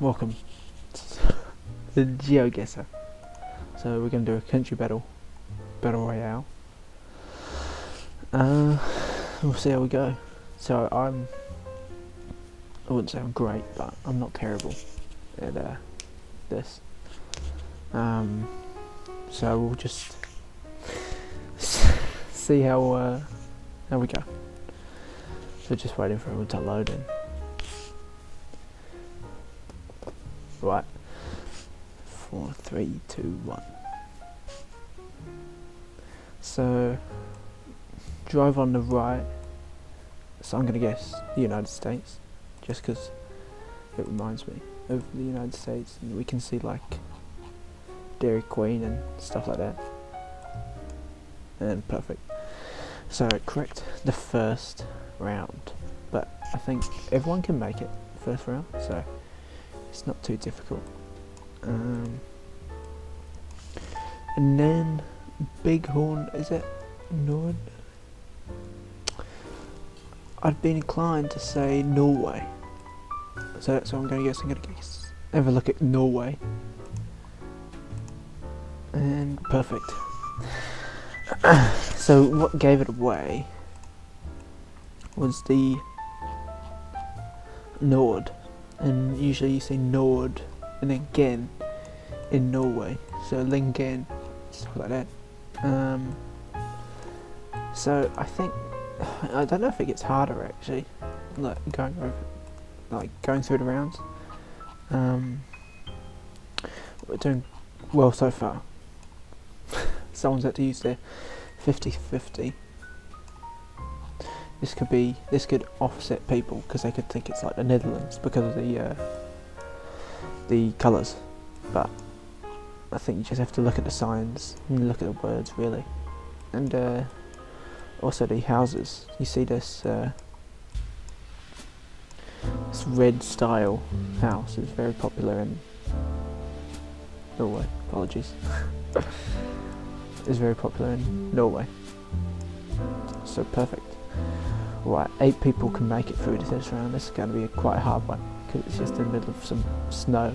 Welcome to the Geoguessr. So we're going to do a country battle royale. We'll see how we go. So I wouldn't say I'm great, but I'm not terrible at this. So we'll just see how we go. So just waiting for it to load in. Right. 4, 3, 2, 1. So drive on the right. So I'm gonna guess the United States, just because it reminds me of the United States, and we can see like Dairy Queen and stuff like that. And perfect. So correct the first round, but I think everyone can make it first round, so it's not too difficult. And then Bighorn, is it Nord? I'd been inclined to say Norway, so that's what I'm going to guess. Have a look at Norway, and perfect. So what gave it away was the Nord, and usually you see Nord and then Gen in Norway, so Lingen, stuff like that. So I think, I don't know if it gets harder actually, like going through the rounds. We're doing well so far. Someone's had to use their 50-50. This could offset people because they could think it's like the Netherlands because of the colours, but I think you just have to look at the signs and look at the words really, and also the houses. You see this this red style house is very popular in Norway. Apologies. Is very popular in Norway. So perfect. Right, 8 people can make it through to this round. This is going to be quite a hard one because it's just in the middle of some snow.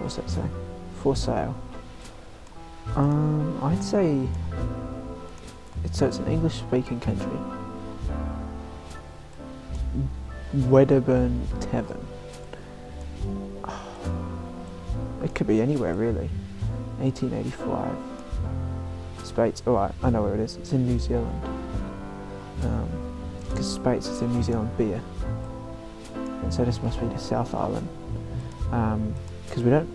What's that say? For sale. I'd say it's an English-speaking country. Wedderburn Tavern. It could be anywhere really. 1885. Spates. Alright, I know where it is. It's in New Zealand. Because Spates is in New Zealand beer. And so this must be the South Island. Because we don't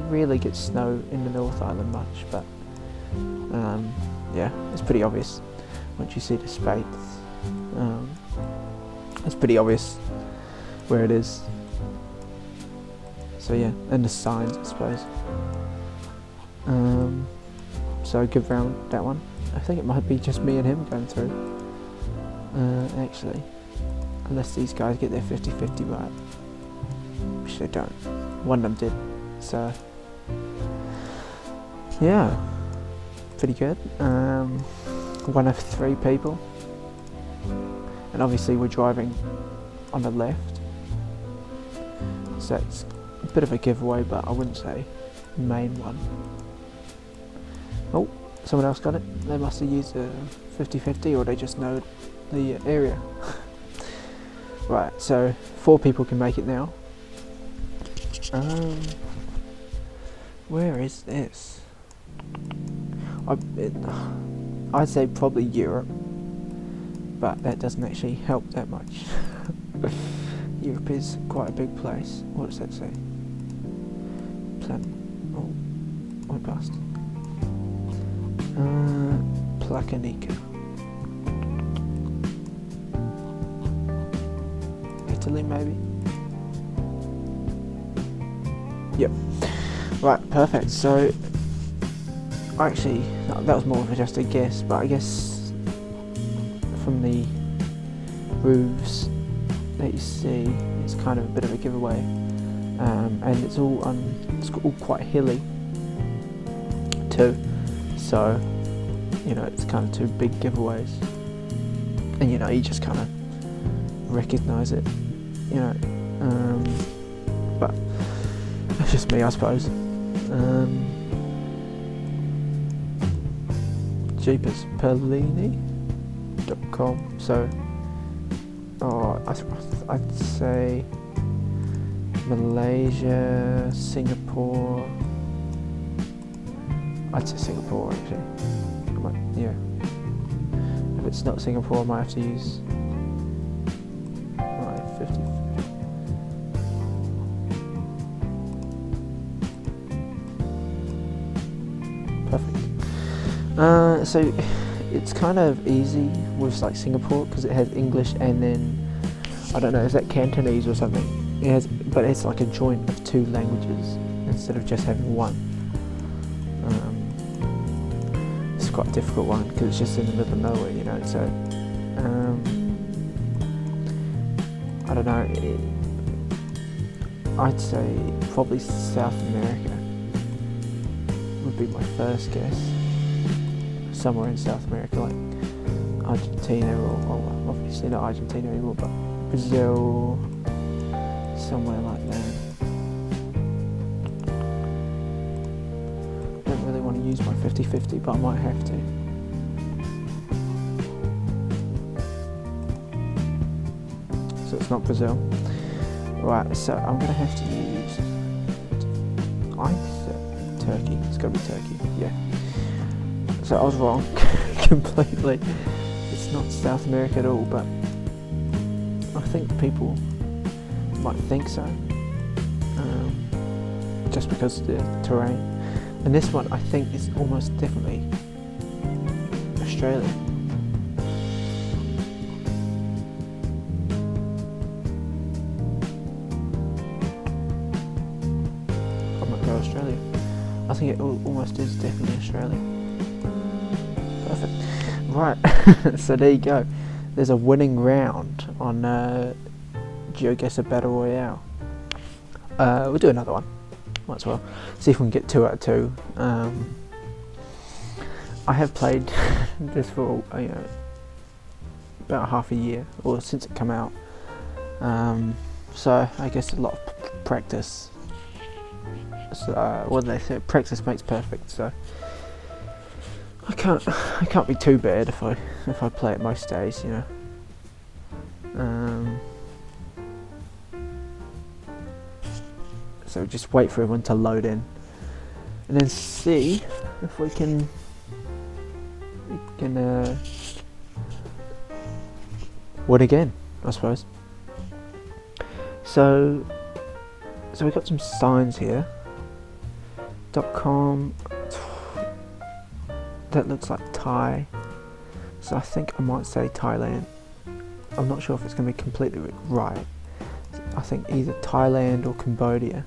really get snow in the North Island much, but yeah, it's pretty obvious once you see the Spates. It's pretty obvious where it is. So yeah, and the signs, I suppose. So good round, that one. I think it might be just me and him going through. Actually, unless these guys get their 50-50 right, which they don't. One of them did. So yeah, pretty good. One of 3 people, and obviously we're driving on the left, so it's a bit of a giveaway, but I wouldn't say main one. Oh, someone else got it. They must have used a 50-50, or they just know the area. Right, so 4 people can make it now. Where is this? I'd say probably Europe, but that doesn't actually help that much. Europe is quite a big place. What does that say? Oh, I passed. Plakanica. Italy, maybe? Yep. Right, perfect. So, actually, that was more of just a guess, but I guess from the roofs that you see, it's kind of a bit of a giveaway. And it's all quite hilly too, so you know it's kind of 2 big giveaways, and you know you just kind of recognise it, you know. But that's just me, I suppose. JeepersPellini.com. So, I'd say Malaysia, Singapore. I'd say Singapore actually. Yeah. If it's not Singapore, I might have to use my 50. Perfect. So it's kind of easy with like Singapore because it has English and then I don't know, is that Cantonese or something? It has, but it's like a joint of two languages instead of just having one. It's quite a difficult one because it's just in the middle of nowhere, you know. So I don't know. I'd say probably South America would be my first guess. Somewhere in South America, like Argentina, or obviously not Argentina anymore, but Brazil, somewhere like that. I don't really want to use my 50-50, but I might have to. So it's not Brazil. Right, so I'm going to have to use, I said Turkey. It's got to be Turkey, yeah. So I was wrong completely. It's not South America at all, but I think people might think so, just because of the terrain. And this one I think is almost definitely Australia. I might go Australia. I think it almost is definitely Australia. Perfect. Right, so there you go. There's a winning round on Geoguessr Battle Royale. We'll do another one. Might as well. See if we can get 2 out of 2. I have played this for about half a year, or since it came out. So I guess a lot of practice. So, what do they say? Practice makes perfect. So I can't be too bad if I play it most days, you know. So just wait for everyone to load in, and then see if we can win again, I suppose. So we've got some signs here. .com. That looks like Thai, so I think I might say Thailand. I'm not sure if it's going to be completely right. I think either Thailand or Cambodia.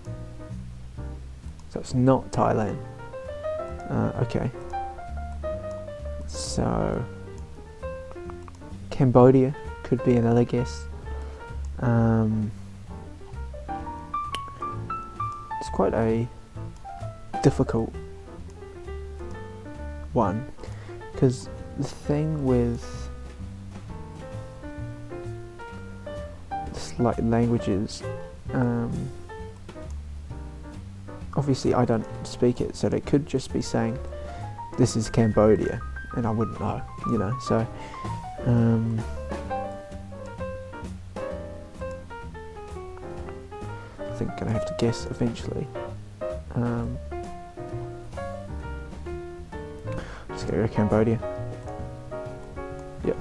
So it's not Thailand. Okay. So Cambodia could be another guess. It's quite a difficult one, because the thing with like languages, obviously I don't speak it, so they could just be saying this is Cambodia and I wouldn't know, you know. So I think I'm gonna have to guess eventually. Let's go to Cambodia. Yep.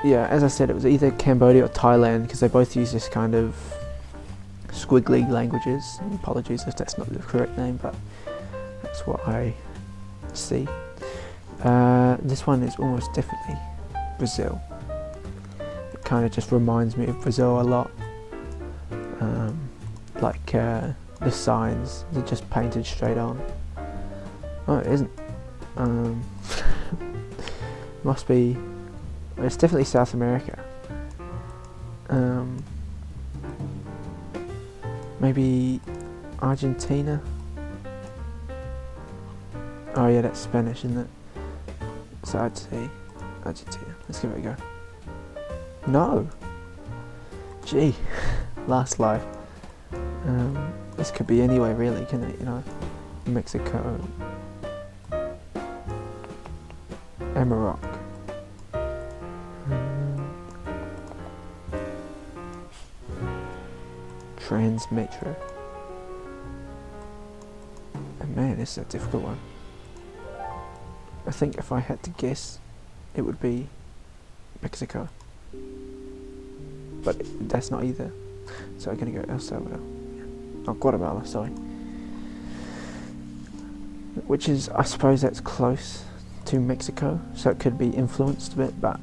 Yeah, as I said, it was either Cambodia or Thailand, because they both use this kind of squiggly languages. Apologies if that's not the correct name, but that's what I see. This one is almost definitely Brazil. It kind of just reminds me of Brazil a lot. Like the signs, they're just painted straight on. Oh, it isn't. Must be. It's definitely South America. Maybe Argentina. Oh yeah, that's Spanish, isn't it? So I'd say Argentina. Let's give it a go. No. Gee, last life. This could be anywhere really, can it? You know, Mexico, Emirate. Transmetro. And man, this is a difficult one. I think if I had to guess, it would be Mexico. But that's not either. So I'm gonna go El Salvador. Oh, Guatemala, sorry. Which is, I suppose that's close to Mexico, so it could be influenced a bit, but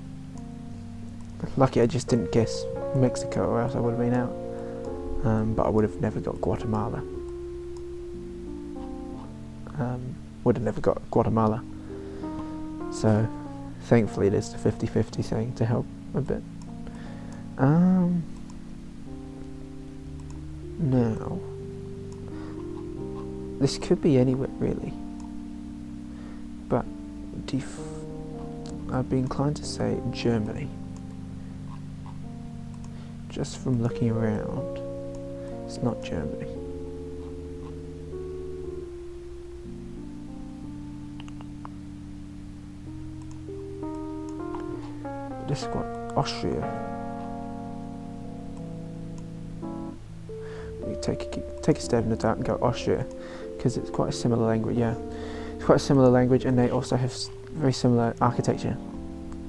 lucky I just didn't guess Mexico or else I would have been out. But I would have never got Guatemala. Would have never got Guatemala. So, thankfully it is the 50-50 thing to help a bit. Now, this could be anywhere really, but I'd be inclined to say Germany. Just from looking around, it's not Germany. This is what Austria. You take a stab in the dark and go Austria, because it's quite a similar language. Yeah, it's quite a similar language, and they also have very similar architecture,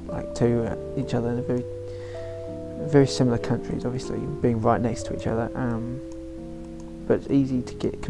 like to each other. And very similar countries, obviously being right next to each other. But it's easy to get